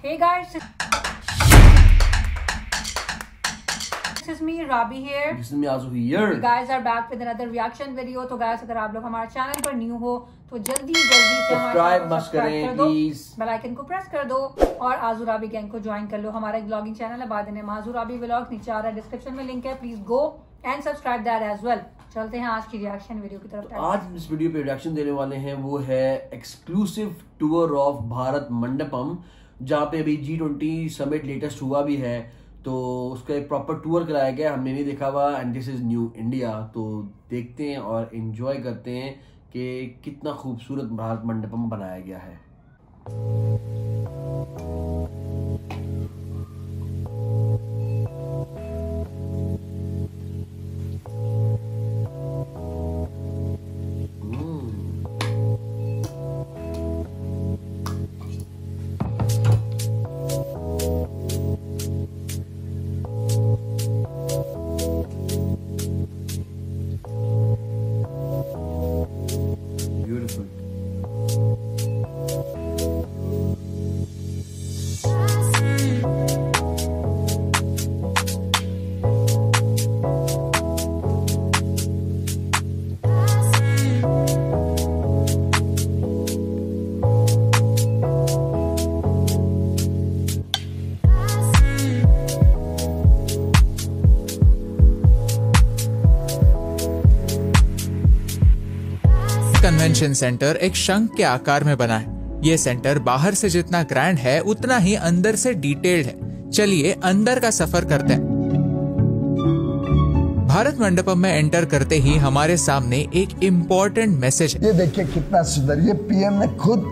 Hey guys, this is me Rabi here. This is me Azu here. You guys are back with another reaction video. तो guys अगर आप लोग हमारे channel पर new हो तो जल्दी से सब्सक्राइब मस्ट करें प्लीज, बेल आइकन को प्रेस कर दो और आजू राबी गैंग को ज्वाइन कर लो। हमारा एक ब्लॉगिंग चैनल है बाद में आजू राबी व्लॉग, नीचे आ रहा है डिस्क्रिप्शन में लिंक है, please go and subscribe that as well. चलते हैं आज की रिएक्शन वीडियो की तरफ। आज इस वीडियो पे रिएक्शन देने वाले हैं वो है exclusive tour of Bharat Mandapam, जहाँ पे अभी G20 समिट लेटेस्ट हुआ भी है, तो उसका एक प्रॉपर टूर कराया गया, हमने नहीं देखा हुआ and this is new India. तो देखते हैं और एंजॉय करते हैं कि कितना खूबसूरत भारत मंडपम बनाया गया है। कन्वेंशन सेंटर एक शंख के आकार में बना है। ये सेंटर बाहर से जितना ग्रैंड है उतना ही अंदर से डिटेल्ड है। चलिए अंदर का सफर करते हैं। भारत मंडपम में एंटर करते ही हमारे सामने एक इम्पोर्टेंट मैसेज है। ये देखिए कितना सुंदर, ये पीएम ने खुद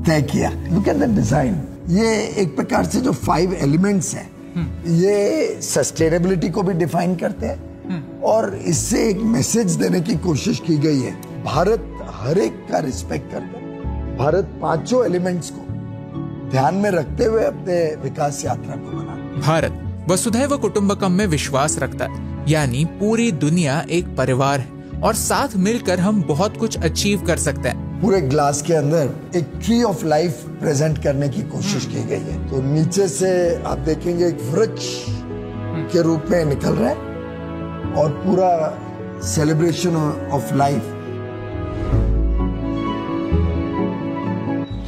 तय किया। Look at the design. ये एक प्रकार से जो 5 एलिमेंट्स हैं, ये सस्टेनेबिलिटी को भी डिफाइन करते हैं और इससे एक मैसेज देने की कोशिश की गई है। भारत हर एक का रिस्पेक्ट करता है। भारत 5 एलिमेंट्स को ध्यान में रखते हुए अपने विकास यात्रा को बना। भारत वसुधैव कुटुंबकम में विश्वास रखता है, यानी पूरी दुनिया एक परिवार है और साथ मिलकर हम बहुत कुछ अचीव कर सकते हैं। पूरे ग्लास के अंदर एक ट्री ऑफ लाइफ प्रेजेंट करने की कोशिश की गई है। तो नीचे से आप देखेंगे एक वृक्ष के रूप में निकल रहा है और पूरा सेलिब्रेशन ऑफ लाइफ।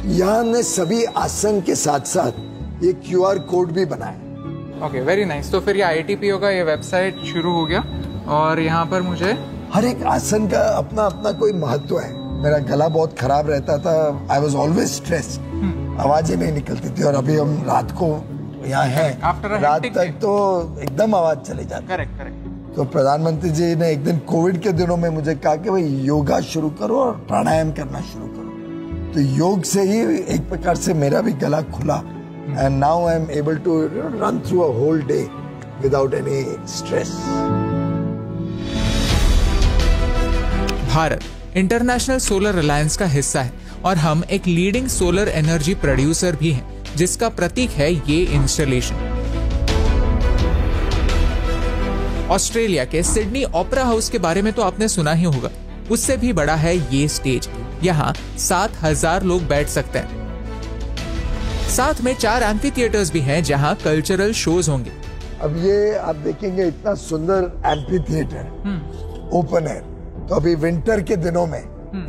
यहाँ ने सभी आसन के साथ साथ ये QR कोड भी बनाया। Okay, very nice. तो फिर ये IITPO का ये वेबसाइट शुरू हो गया और यहाँ पर मुझे हर एक आसन का अपना अपना कोई महत्व है। मेरा गला बहुत खराब रहता था, आई वॉज ऑलवेज स्ट्रेस्ड, आवाज ही नहीं निकलती थी। और अभी हम रात को यहाँ हैं, रात तक तो एकदम आवाज चली जाती। Correct correct. तो प्रधानमंत्री जी ने एक दिन कोविड के दिनों में मुझे कहा कि भाई योगा शुरू करो और प्राणायाम करना शुरू करो। तो योग से ही एक प्रकार से मेरा भी गला खुला and now I am able to run through a whole day without any stress. Bharat International Solar Alliance का हिस्सा है और हम एक लीडिंग सोलर एनर्जी प्रोड्यूसर भी हैं, जिसका प्रतीक है ये इंस्टॉलेशन। ऑस्ट्रेलिया के सिडनी ओपेरा हाउस के बारे में तो आपने सुना ही होगा, उससे भी बड़ा है ये स्टेज। यहाँ 7000 लोग बैठ सकते हैं। साथ में 4 एम्फी थिएटर्स भी हैं जहाँ कल्चरल शोज होंगे। अब ये आप देखेंगे इतना सुंदर एम्फी थिएटर ओपन एयर। तो अभी विंटर के दिनों में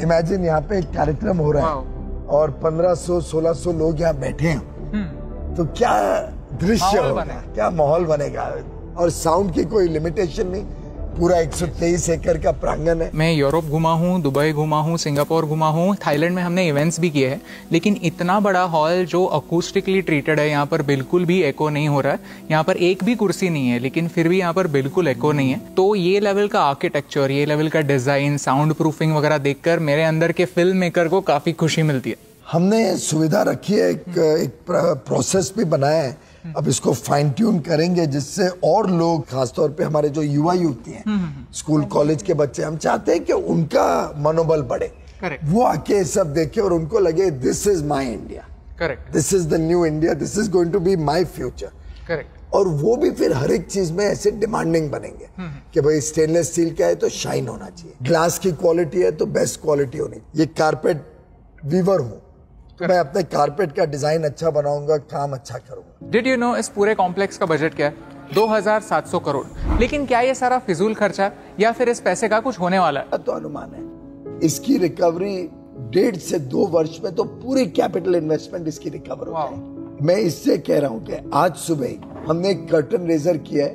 इमेजिन यहाँ पे एक कार्यक्रम हो रहा है और 1500-1600 लोग यहाँ बैठे हैं, तो क्या दृश्य होगा, क्या माहौल बनेगा। और साउंड की कोई लिमिटेशन नहीं, पूरा 123 एकड़ का प्रांगण है। मैं यूरोप घुमा हूँ, दुबई घुमा हूँ, सिंगापुर घुमा हूँ, थाईलैंड में हमने इवेंट्स भी किए हैं, लेकिन इतना बड़ा हॉल जो अकूस्टिकली ट्रीटेड है, यहाँ पर बिल्कुल भी एको नहीं हो रहा है। यहाँ पर एक भी कुर्सी नहीं है, लेकिन फिर भी यहाँ पर बिल्कुल एको नहीं है। तो ये लेवल का आर्किटेक्चर, ये लेवल का डिजाइन, साउंड प्रूफिंग वगैरह देखकर मेरे अंदर के फिल्म मेकर को काफी खुशी मिलती है। हमने सुविधा रखी है, एक प्रोसेस भी बनाया है। अब इसको फाइन ट्यून करेंगे जिससे और लोग, खासतौर पे हमारे जो युवा युवती हैं, स्कूल कॉलेज के बच्चे, हम चाहते हैं कि उनका मनोबल बढ़े। करेक्ट। वो आके सब देखे और उनको लगे this is my India, correct, this is the new India, this is going to be my future. Correct. और वो भी फिर हर एक चीज में ऐसे डिमांडिंग बनेंगे कि भाई स्टेनलेस स्टील का है तो शाइन होना चाहिए, ग्लास की क्वालिटी है तो बेस्ट क्वालिटी होनी। ये कारपेट वीवर हूँ मैं अपने कारपेट का डिजाइन अच्छा बनाऊंगा, काम अच्छा करूंगा। डिड यू नो इस पूरे कॉम्प्लेक्स का बजट क्या है? 2700 करोड़। लेकिन क्या ये सारा फिजूल खर्चा या फिर इस पैसे का कुछ होने वाला है? तो अनुमान है इसकी रिकवरी 1.5 से 2 वर्ष में तो पूरी कैपिटल इन्वेस्टमेंट इसकी रिकवर हो जाएगी। मैं इससे कह रहा हूँ कि आज सुबह ही हमने एक कर्टन रेजर किया है,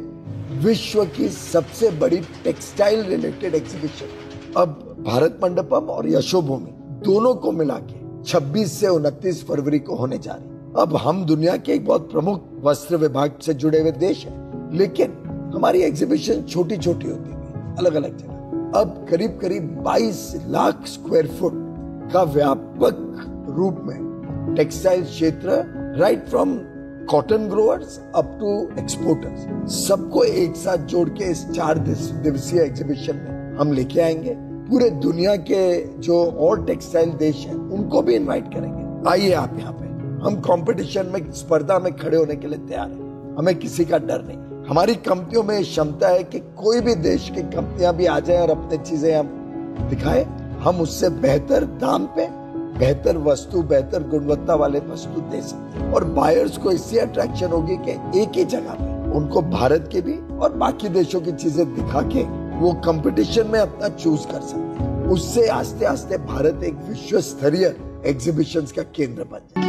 विश्व की सबसे बड़ी टेक्सटाइल रिलेटेड एग्जीबिशन अब भारत मंडपम और यशोभूमि दोनों को मिला के 26 से 29 फरवरी को होने जा रही। अब हम दुनिया के एक बहुत प्रमुख वस्त्र विभाग से जुड़े हुए देश हैं, लेकिन हमारी एग्जीबिशन छोटी छोटी होती थी अलग अलग जगह। अब करीब करीब 22 लाख स्क्वायर फुट का व्यापक रूप में टेक्सटाइल क्षेत्र, right from cotton growers up to exporters, सबको एक साथ जोड़ के इस 4 दिवसीय एग्जीबिशन में हम लेके आएंगे। पूरे दुनिया के जो और टेक्सटाइल देश हैं उनको भी इनवाइट करेंगे। आइए आप यहाँ पे, हम कंपटीशन में, स्पर्धा में खड़े होने के लिए तैयार हैं। हमें किसी का डर नहीं। हमारी कंपनियों में क्षमता है कि कोई भी देश की कंपनियां भी आ जाए और अपनी चीजें हम दिखाए, हम उससे बेहतर दाम पे बेहतर वस्तु, बेहतर गुणवत्ता वाले वस्तु दे सकते हैं। और बायर्स को इससे अट्रैक्शन होगी कि एक ही जगह पे उनको भारत के भी और बाकी देशों की चीजें दिखा के वो कंपटीशन में अपना चूज कर सकते हैं। उससे आस्ते आस्ते भारत एक विश्व स्तरीय एग्जीबिशंस का केंद्र बन जाए।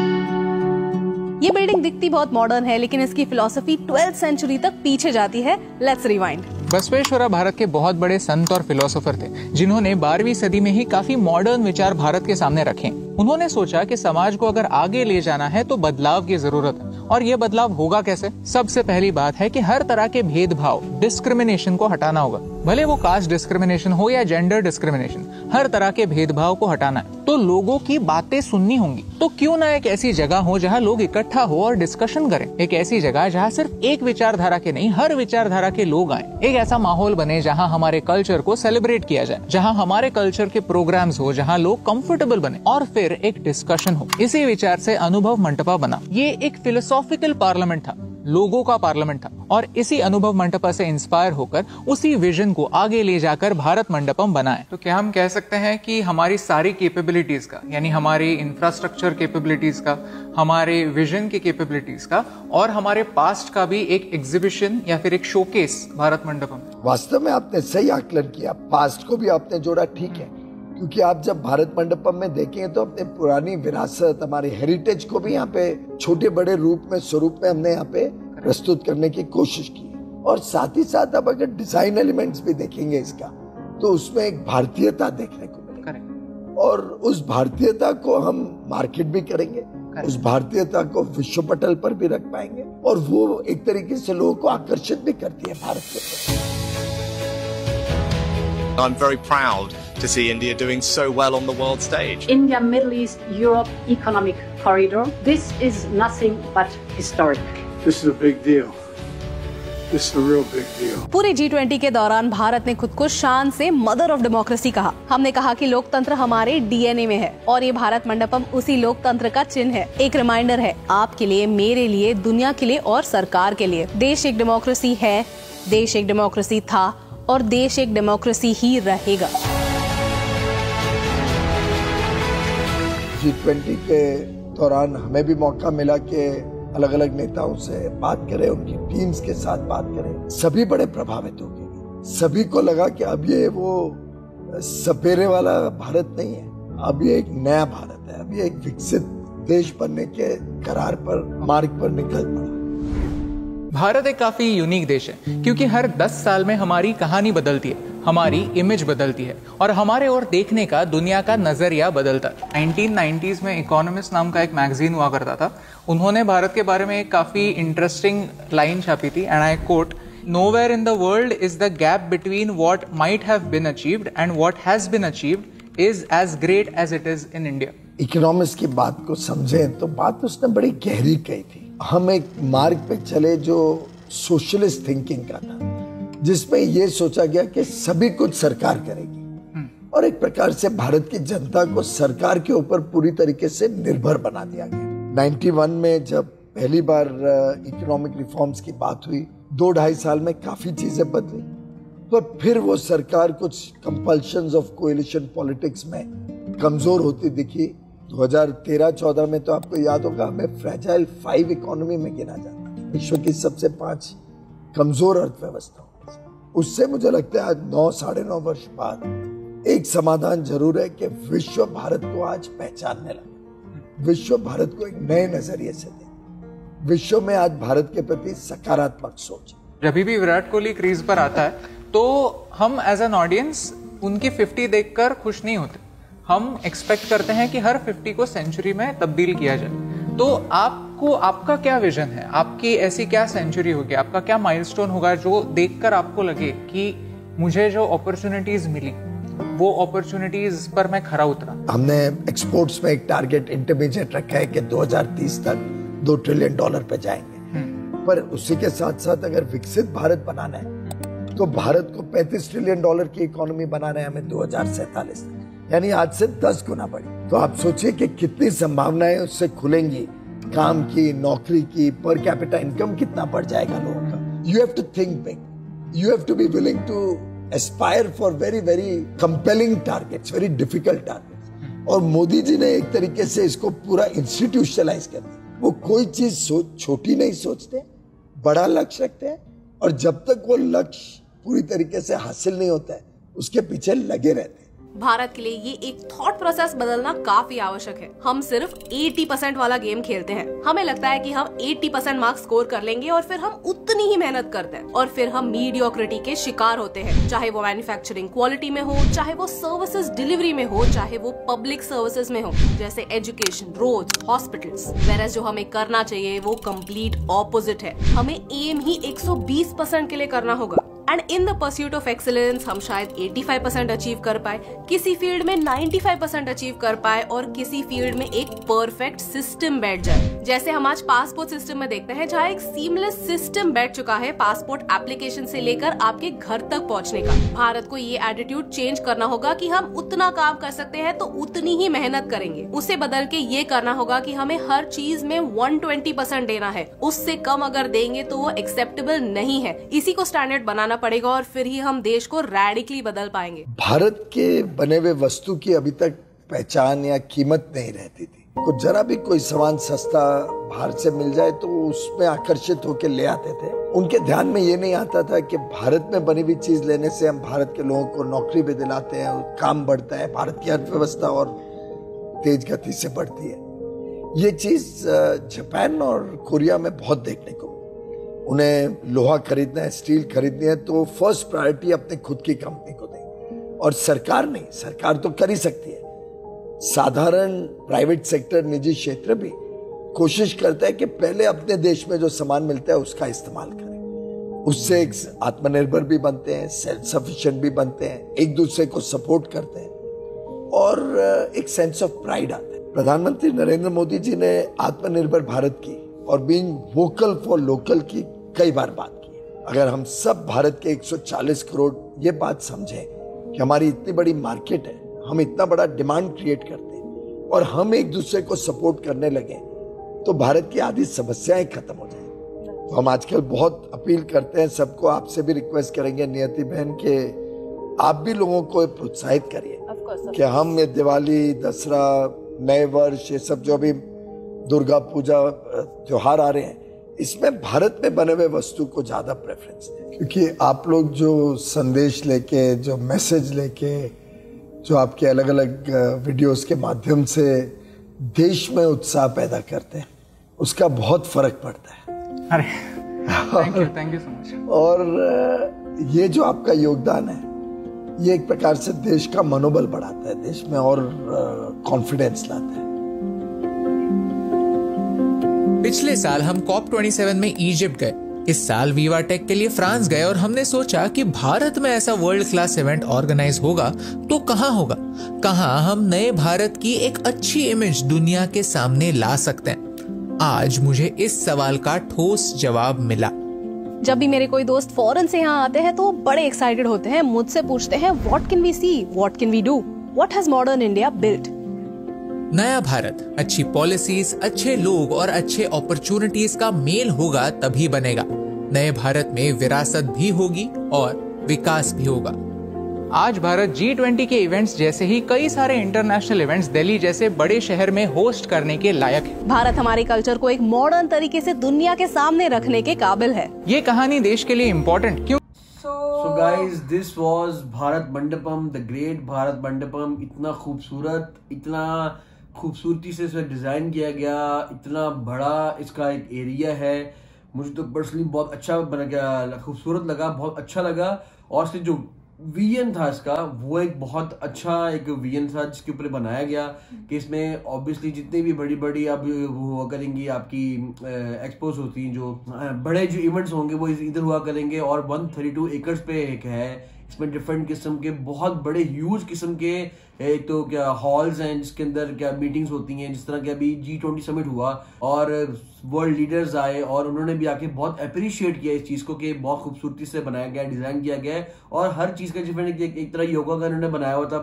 ये बिल्डिंग दिखती बहुत मॉडर्न है, लेकिन इसकी फिलॉसफी 12th सेंचुरी तक पीछे जाती है। Let's rewind. बसवेश्वरा भारत के बहुत बड़े संत और फिलोसोफर थे, जिन्होंने 12वीं सदी में ही काफी मॉडर्न विचार भारत के सामने रखे। उन्होंने सोचा कि समाज को अगर आगे ले जाना है तो बदलाव की जरूरत है, और ये बदलाव होगा कैसे? सबसे पहली बात है कि हर तरह के भेदभाव, डिस्क्रिमिनेशन को हटाना होगा। भले वो कास्ट डिस्क्रिमिनेशन हो या जेंडर डिस्क्रिमिनेशन, हर तरह के भेदभाव को हटाना है। तो लोगों की बातें सुननी होंगी। तो क्यों ना एक ऐसी जगह हो जहाँ लोग इकट्ठा हो और डिस्कशन करें। एक ऐसी जगह जहाँ सिर्फ एक विचारधारा के नहीं, हर विचारधारा के लोग आए। एक ऐसा माहौल बने जहाँ हमारे कल्चर को सेलिब्रेट किया जाए, जहाँ हमारे कल्चर के प्रोग्राम्स हो, जहाँ लोग कंफर्टेबल बने और फिर एक डिस्कशन हो। इसी विचार से अनुभव मंटपा बना। ये एक फिलोसॉफिकल पार्लियामेंट था, लोगों का पार्लियामेंट था, और इसी अनुभव मंटपा से इंस्पायर होकर उसी विजन को आगे ले जाकर भारत मंडपम बनाए। तो क्या हम कह सकते हैं कि हमारी सारी कैपेबिलिटीज का, यानी हमारी इंफ्रास्ट्रक्चर कैपेबिलिटीज का, हमारे विजन की कैपेबिलिटीज का और हमारे पास्ट का भी एक एग्जीबिशन या फिर एक शोकेस भारत मंडपम? वास्तव में आपने सही आकलन किया। पास्ट को भी आपने जोड़ा, ठीक है, क्योंकि आप जब भारत मंडपम में देखेंगे तो अपने पुरानी विरासत, हमारे हेरिटेज को भी यहाँ पे छोटे बड़े रूप में, स्वरूप में हमने यहाँ पे प्रस्तुत करने की कोशिश की। और साथ ही साथ अब अगर डिजाइन एलिमेंट्स भी देखेंगे इसका, तो उसमें एक भारतीयता देखने को मिलेगी। और उस भारतीयता को हम मार्केट भी करेंगे, उस भारतीयता को विश्व पटल पर भी रख पाएंगे, और वो एक तरीके से लोगों को आकर्षित भी करती है भारत के प्रति। I'm very proud to see India doing so well on the world stage. India, Middle East, Europe economic corridor. This is nothing but historic. This is a big deal. This is a real big deal. पूरे G20 के दौरान भारत ने खुद को शान से mother of democracy कहा। हमने कहा कि लोकतंत्र हमारे डीएनए में है, और ये भारत मंडपम उसी लोकतंत्र का चिन्ह है। एक रिमाइंडर है आपके लिए, मेरे लिए, दुनिया के लिए और सरकार के लिए। देश एक डेमोक्रेसी है, देश एक डेमोक्रेसी था, और देश एक डेमोक्रेसी ही रहेगा। G20 के दौरान हमें भी मौका मिला कि अलग अलग नेताओं से बात करें, उनकी टीम्स के साथ बात करें। सभी बड़े प्रभावित हो गए। सभी को लगा कि अब ये वो सपेरे वाला भारत नहीं है, अब ये एक नया भारत है, अब ये एक विकसित देश बनने के करार पर, मार्ग पर निकल पड़ा। भारत एक काफी यूनिक देश है, क्योंकि हर 10 साल में हमारी कहानी बदलती है, हमारी इमेज बदलती है, और हमारे ओर देखने का, दुनिया का नजरिया बदलता है। 1990s में इकोनॉमिस्ट नाम का एक मैगजीन हुआ करता था। उन्होंने भारत के बारे में एक काफी इंटरेस्टिंग लाइन छापी थी, and I quote, "Nowhere in the world is the gap between what might have been achieved and what has been achieved is as great as it is in India." Economist की बात को समझें तो बात उसने बड़ी गहरी कही थी। हम एक मार्ग पे चले जो सोशलिस्ट थिंकिंग का था, जिसमें ये सोचा गया कि सभी कुछ सरकार करेगी, और एक प्रकार से भारत की जनता को सरकार के ऊपर पूरी तरीके से निर्भर बना दिया गया। 91 में जब पहली बार इकोनॉमिक रिफॉर्म्स की बात हुई, 2-2.5 साल में काफी चीजें बदली, पर फिर वो सरकार कुछ कंपल्शंस ऑफ कोएलिशन पॉलिटिक्स में कमजोर होती दिखी, 2013-14 में तो आपको याद होगा हमें फ्रेजाइल 5 इकोनॉमी में गिना जाता है, विश्व की सबसे 5 कमजोर अर्थव्यवस्थाओं में से। उससे मुझे लगता है आज 9-9.5 वर्ष बाद एक समाधान जरूर है कि विश्व भारत को आज पहचानने लगा, विश्व भारत को एक नए नजरिए से दे, विश्व में आज भारत के प्रति सकारात्मक सोच। जब भी विराट कोहली क्रीज पर आता है तो हम एज एन ऑडियंस उनकी 50 देखकर खुश नहीं होते, हम एक्सपेक्ट करते हैं कि हर 50 को सेंचुरी में तब्दील किया जाए। तो आपका क्या विजन है, आपकी ऐसी क्या सेंचुरी होगी, आपका क्या माइलस्टोन होगा जो देखकर आपको लगे कि मुझे जो अपॉर्चुनिटीज मिली वो अपॉर्चुनिटीज पर मैं खरा उतरा? हमने एक्सपोर्ट्स में एक टारगेट इंटरमीडिएट रखा है कि 2030 तक $2 ट्रिलियन पे जाएंगे, पर उसी के साथ साथ अगर विकसित भारत बनाना है तो भारत को $35 ट्रिलियन की इकोनॉमी बनाना है हमें 2047 तक, यानी आज से 10 गुना बड़ी। तो आप सोचिए कि कितनी संभावनाएं उससे खुलेंगी, काम की, नौकरी की, पर कैपिटा इनकम कितना बढ़ जाएगा लोगों का। You have to think big, you have to be willing to aspire for very very compelling targets, very difficult targets. और मोदी जी ने एक तरीके से इसको पूरा इंस्टीट्यूशनलाइज कर दिया। वो कोई चीज छोटी नहीं सोचते, बड़ा लक्ष्य रखते हैं, और जब तक वो लक्ष्य पूरी तरीके से हासिल नहीं होता है उसके पीछे लगे रहते हैं। भारत के लिए ये एक थॉट प्रोसेस बदलना काफी आवश्यक है। हम सिर्फ 80% वाला गेम खेलते हैं। हमें लगता है कि हम 80% मार्क्स स्कोर कर लेंगे और फिर हम उतनी ही मेहनत करते हैं और फिर हम मीडियोक्रिटी के शिकार होते हैं, चाहे वो मैन्युफैक्चरिंग क्वालिटी में हो, चाहे वो सर्विसेज डिलीवरी में हो, चाहे वो पब्लिक सर्विसेज में हो, जैसे एजुकेशन, रोड्स, हॉस्पिटल्स। वेरएज़ जो हमें करना चाहिए वो कंप्लीट ऑपोजिट है। हमें एम ही 120% के लिए करना होगा। And in the pursuit of excellence हम शायद 85% अचीव कर पाए, किसी फील्ड में 95% अचीव कर पाए और किसी फील्ड में एक परफेक्ट सिस्टम बैठ जाए। जैसे हम आज पासपोर्ट सिस्टम में देखते हैं, जहाँ एक सीमलेस सिस्टम बैठ चुका है पासपोर्ट एप्लीकेशन से लेकर आपके घर तक पहुँचने का। भारत को ये एटीट्यूड चेंज करना होगा कि हम उतना काम कर सकते हैं तो उतनी ही मेहनत करेंगे। उसे बदल के ये करना होगा कि हमें हर चीज में 120% देना है, उससे कम अगर देंगे तो वो एक्सेप्टेबल नहीं है। इसी को स्टैंडर्ड बनाना पड़ेगा और फिर ही हम देश को रैडिकली बदल पाएंगे। भारत के बने हुए वस्तु की अभी तक पहचान या कीमत नहीं रहती थी। कुछ जरा भी कोई सामान सस्ता बाहर से मिल जाए तो उसमें आकर्षित होकर ले आते थे। उनके ध्यान में ये नहीं आता था कि भारत में बनी हुई चीज लेने से हम भारत के लोगों को नौकरी भी दिलाते हैं, काम बढ़ता है, भारत की अर्थव्यवस्था और तेज गति से बढ़ती है। ये चीज जापान और कोरिया में बहुत देखने को। उन्हें लोहा खरीदना है, स्टील खरीदनी है तो फर्स्ट प्रायोरिटी अपने खुद की कंपनी को देंगे। और सरकार नहीं, सरकार तो कर ही सकती है, साधारण प्राइवेट सेक्टर, निजी क्षेत्र भी कोशिश करता है कि पहले अपने देश में जो सामान मिलता है उसका इस्तेमाल करें। उससे एक आत्मनिर्भर भी बनते हैं, सेल्फ सफिशिएंट भी बनते हैं, एक दूसरे को सपोर्ट करते हैं और एक सेंस ऑफ प्राइड आता है। प्रधानमंत्री नरेंद्र मोदी जी ने आत्मनिर्भर भारत की और बीइंग वोकल फॉर लोकल की कई बार बात की। अगर हम सब भारत के 140 करोड़ ये बात समझें कि हमारी इतनी बड़ी मार्केट है, हम इतना बड़ा डिमांड क्रिएट करते हैं और हम एक दूसरे को सपोर्ट करने लगे तो भारत की आधी समस्याएं खत्म हो जाएंगी। तो हम आजकल बहुत अपील करते हैं सबको, आपसे भी रिक्वेस्ट करेंगे नियति बहन के आप भी लोगों को प्रोत्साहित करिए कि हम ये दिवाली, दसरा, नए वर्ष, ये सब जो भी दुर्गा पूजा त्योहार आ रहे हैं, इसमें भारत में बने हुए वस्तु को ज्यादा प्रेफरेंस दें। क्योंकि आप लोग जो संदेश लेके, जो मैसेज लेके, जो आपके अलग अलग वीडियोस के माध्यम से देश में उत्साह पैदा करते हैं, उसका बहुत फर्क पड़ता है। अरे थैंक यू सो मच। और ये जो आपका योगदान है, ये एक प्रकार से देश का मनोबल बढ़ाता है, देश में और कॉन्फिडेंस लाता है। पिछले साल हम COP27 में इजिप्ट गए, इस साल वीवा टेक के लिए फ्रांस गए और हमने सोचा कि भारत में ऐसा वर्ल्ड क्लास इवेंट ऑर्गेनाइज होगा तो कहाँ होगा, कहाँ हम नए भारत की एक अच्छी इमेज दुनिया के सामने ला सकते हैं। आज मुझे इस सवाल का ठोस जवाब मिला। जब भी मेरे कोई दोस्त फॉरेन से यहाँ आते हैं तो बड़े एक्साइटेड होते हैं, मुझसे पूछते हैं what can we see, what can we do, what has modern India built. नया भारत अच्छी पॉलिसीज, अच्छे लोग और अच्छे अपॉर्चुनिटीज का मेल होगा तभी बनेगा। नए भारत में विरासत भी होगी और विकास भी होगा। आज भारत G20 के इवेंट्स जैसे ही कई सारे इंटरनेशनल इवेंट्स दिल्ली जैसे बड़े शहर में होस्ट करने के लायक है। भारत हमारे कल्चर को एक मॉडर्न तरीके से दुनिया के सामने रखने के काबिल है। ये कहानी देश के लिए इम्पोर्टेंट क्यों? So guys, this was Bharat Mandapam, the great Bharat Mandapam. इतना खूबसूरत, इतना खूबसूरती से इसे डिजाइन किया गया, इतना बड़ा इसका एक एरिया है। मुझे तो पर्सनली बहुत अच्छा बना गया, खूबसूरत लगा, बहुत अच्छा लगा। और इसके जो विजन था इसका, वो एक बहुत अच्छा एक विजन था जिसके ऊपर बनाया गया कि इसमें ऑब्वियसली जितनी भी बड़ी बड़ी अब वो हुआ करेंगी, आपकी एक्सपोज होती हैं, जो बड़े जो इवेंट्स होंगे वो इधर हुआ करेंगे। और 132 एकर्स पे एक है, इसमें डिफरेंट किस्म के बहुत बड़े ह्यूज किस्म के एक तो क्या हॉल्स हैं जिसके अंदर क्या मीटिंग्स होती हैं। जिस तरह के अभी G20 समिट हुआ और वर्ल्ड लीडर्स आए और उन्होंने भी आके बहुत अप्रिशिएट किया इस चीज को कि बहुत खूबसूरती से बनाया गया, डिजाइन किया गया है। और हर चीज का डिफरेंट एक तरह योगा का उन्होंने बनाया हुआ था,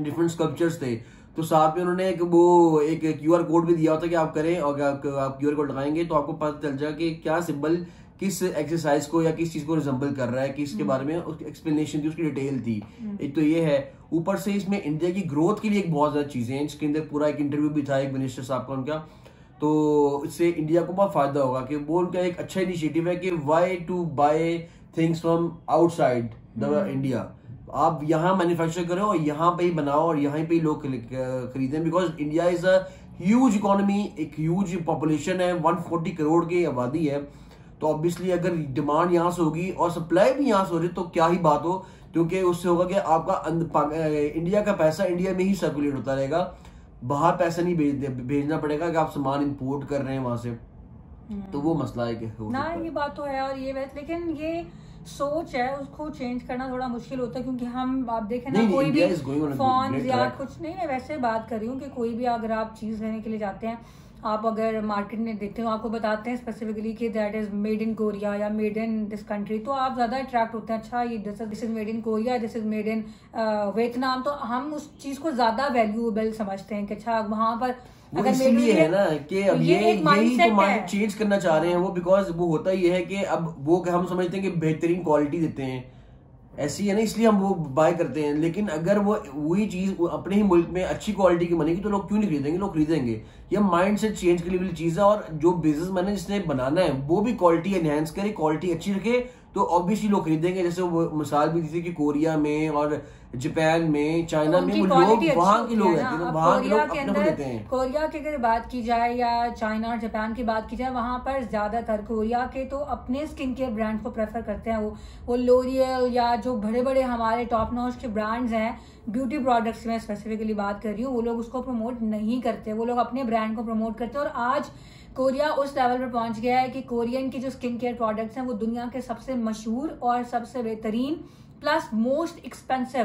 डिफरेंट स्कल्पचर्स थे। तो साथ में उन्होंने एक QR कोड भी दिया होता कि आप करें और आप QR कोड लगाएंगे तो आपको पता चल जाएगा कि क्या सिंबल किस एक्सरसाइज को या किस चीज को रिजेंबल कर रहा है, किसके बारे में उसकी एक्सप्लेनेशन थी, उसकी डिटेल थी। एक तो ये है, ऊपर से इसमें इंडिया की ग्रोथ के लिए एक बहुत ज्यादा चीजें हैं। इसके अंदर पूरा एक इंटरव्यू भी था एक मिनिस्टर साहब का उनका, तो इससे इंडिया को बहुत फायदा होगा कि वो उनका एक अच्छा इनिशिएटिव है कि why to buy things from outside the India. आप यहाँ मैन्युफैक्चर करो और यहाँ पे ही बनाओ और यहाँ पे ही लोग खरीदें, because India is a huge economy, एक ह्यूज पॉपुलेशन है, 140 करोड़ की आबादी है। तो ऑब्वियसली अगर डिमांड यहाँ से होगी और सप्लाई भी यहाँ से हो रही तो क्या ही बात हो, क्योंकि उससे होगा कि आपका इंडिया का पैसा इंडिया में ही सर्कुलेट होता रहेगा, बाहर पैसा नहीं भेजना पड़ेगा कि आप सामान इंपोर्ट कर रहे हैं वहां से। तो वो मसला है कि ना, ये बात तो है। और ये लेकिन ये सोच है, उसको चेंज करना थोड़ा मुश्किल होता है, क्योंकि हम आप देखें ना, कोई भी फोन या कुछ नहीं, मैं वैसे बात कर रही हूँ कि कोई भी अगर आप चीज लेने के लिए जाते हैं, आप अगर मार्केट में देखते हो, आपको बताते हैं स्पेसिफिकली कि that is made in Korea या मेड इन दिस कंट्री, तो आप ज्यादा अट्रैक्ट होते हैं। अच्छा, ये this is made in Korea, this is made in Vietnam, तो हम उस चीज को ज्यादा वैल्यूएबल समझते हैं कि अच्छा वहां पर अगर इसलिए है ना कि अब यही तो माइंड चेंज करना चाह रहे हैं वो, बिकॉज वो होता ये है कि अब वो हम समझते हैं कि बेहतरीन क्वालिटी देते हैं, ऐसी है ना, इसलिए हम वो बाय करते हैं। लेकिन अगर वो वही चीज अपने ही मुल्क में अच्छी क्वालिटी की बनेगी तो लोग क्यों नहीं खरीदेंगे, लोग खरीदेंगे। ये माइंड सेट चेंज करने वाली चीज है। और जो बिजनेस मैन जिसने बनाना है वो भी क्वालिटी एनहेंस करे, क्वालिटी अच्छी रखे, तो ऑब्वियसली लोग खरीदेंगे। जैसे वो मिसाल भी दी थी कि कोरिया में और जापान में, चाइना में, वो लोग वहाँ के लोग रहते हैं, वहाँ के लोग अपने को देते हैं। कोरिया की अगर बात की जाए या चाइना और जापान की बात की जाए, वहाँ पर ज्यादातर कोरिया के तो अपने स्किन केयर ब्रांड को प्रेफर करते हैं। वो लोरियल या जो बड़े बड़े हमारे टॉप नॉच के ब्रांड्स हैं, ब्यूटी प्रोडक्ट्स में स्पेसिफिकली बात कर रही हूँ, वो लोग उसको प्रमोट नहीं करते, वो लोग अपने ब्रांड को प्रमोट करते हैं। और आज कोरिया उस लेवल पर पहुंच गया है कि कोरियन की जो स्किन केयर प्रोडक्ट्स हैं वो दुनिया के सबसे मशहूर और सबसे बेहतरीन प्लस मोस्ट एक्सपेंसिव।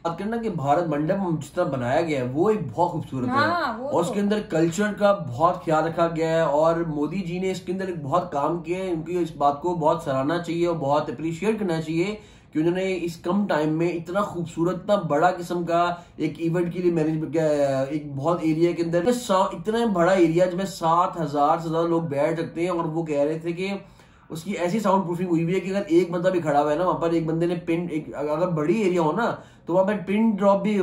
बात करना कि भारत मंडपम जिस तरह बनाया गया है वो एक बहुत खूबसूरत है, और उसके अंदर कल्चर का बहुत ख्याल रखा गया है। और मोदी जी ने इसके अंदर बहुत काम किया है, उनकी इस बात को बहुत सराहना चाहिए और बहुत अप्रिशिएट करना चाहिए कि उन्होंने इस कम टाइम में इतना खूबसूरत, इतना बड़ा किस्म का एक इवेंट के लिए मैनेज किया, एक बहुत एरिया के अंदर इतना बड़ा एरिया जिसमें 7,000 से ज्यादा लोग बैठ सकते हैं। और वो कह रहे थे कि उसकी ऐसी साउंड प्रूफिंग हुई हुई है कि अगर एक बंदा भी खड़ा हुआ है ना वहां पर, एक बंदे ने अगर बड़ी एरिया हो ना तो वहां पर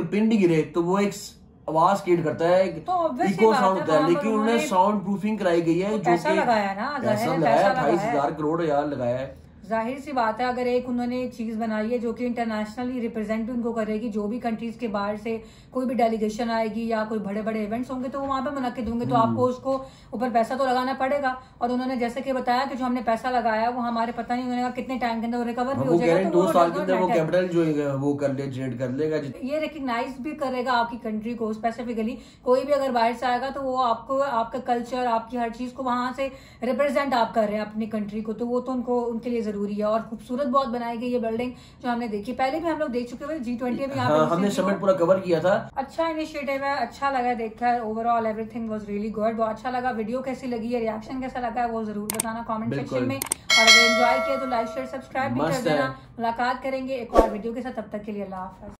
पिन भी गिरे तो वो एक आवाज क्रिएट करता है, इको साउंड होता है। लेकिन उन्होंने साउंड प्रूफिंग कराई गई है, जो पैसा लगाया ना, पैसा लगाया 28,000 करोड़ यार लगाया है। जाहिर सी बात है, अगर एक उन्होंने चीज बनाई है जो कि इंटरनेशनली रिप्रेजेंट भी उनको करेगी, जो भी कंट्रीज के बाहर से कोई भी डेलीगेशन आएगी या कोई बड़े बड़े इवेंट्स होंगे तो वो वहां पे मुनक्किद होंगे, तो आपको उसको ऊपर पैसा तो लगाना पड़ेगा। और उन्होंने जैसे कि बताया कि जो हमने पैसा लगाया वो हमारे पता नहीं उन्होंने कितने टाइम के अंदर रिकवर भी हो जाएगा, 2 साल के अंदर वो कैपिटल जो है वो जनरेट कर लेगा, ये रिकग्नाइज भी करेगा आपकी कंट्री को स्पेसिफिकली। कोई भी अगर बाहर से आएगा तो वो आपको, आपका कल्चर, आपकी हर चीज को वहां से रिप्रेजेंट आप कर रहे हैं अपनी कंट्री को, तो वो तो उनके लिए जरूरी है। और खूबसूरत बहुत बनाई गई ये बिल्डिंग जो हमने देखी, पहले भी हम लोग देख चुके हुए G20 में, हमने समिट पूरा कवर किया था। अच्छा इनिशिएटिव है, अच्छा लगा देखकर, overall everything was really good, बहुत अच्छा लगा। वीडियो कैसी लगी है, रिएक्शन कैसा लगा है वो जरूर बताना कमेंट सेक्शन में। और अगर एंजॉय किया तो लाइक शेयर सब्सक्राइब भी कर देना। मुलाकात करेंगे एक और वीडियो के साथ, तब तक के लिए अल्लाह हाफिज़।